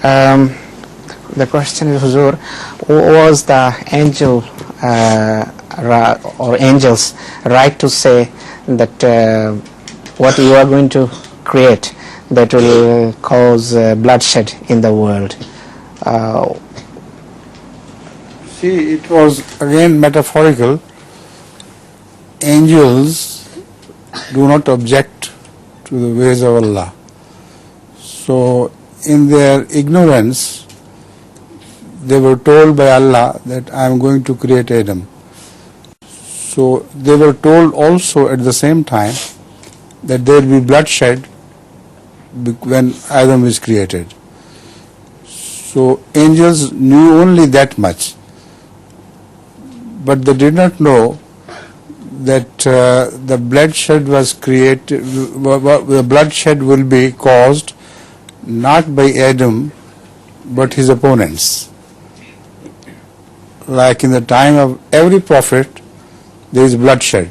The question is, Huzur, was the angel or angels right to say that what you are going to create that will cause bloodshed in the world? See, it was again metaphorical. Angels do not object to the ways of Allah. So in their ignorance, they were told by Allah that I am going to create Adam. So they were told also at the same time that there will be bloodshed when Adam is created. So angels knew only that much, but they did not know that the bloodshed was created. The bloodshed will be caused not by Adam but his opponents. Like in the time of every prophet, there is bloodshed.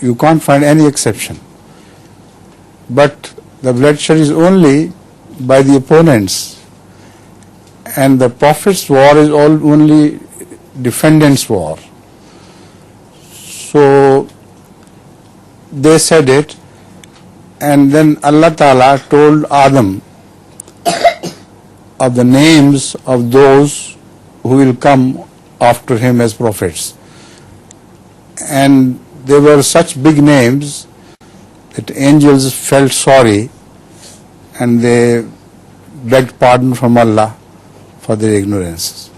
You can't find any exception. But the bloodshed is only by the opponents, and the prophet's war is only defendants' war. So they said it, and then Allah Ta'ala told Adam of the names of those who will come after him as prophets. And they were such big names that angels felt sorry and they begged pardon from Allah for their ignorances.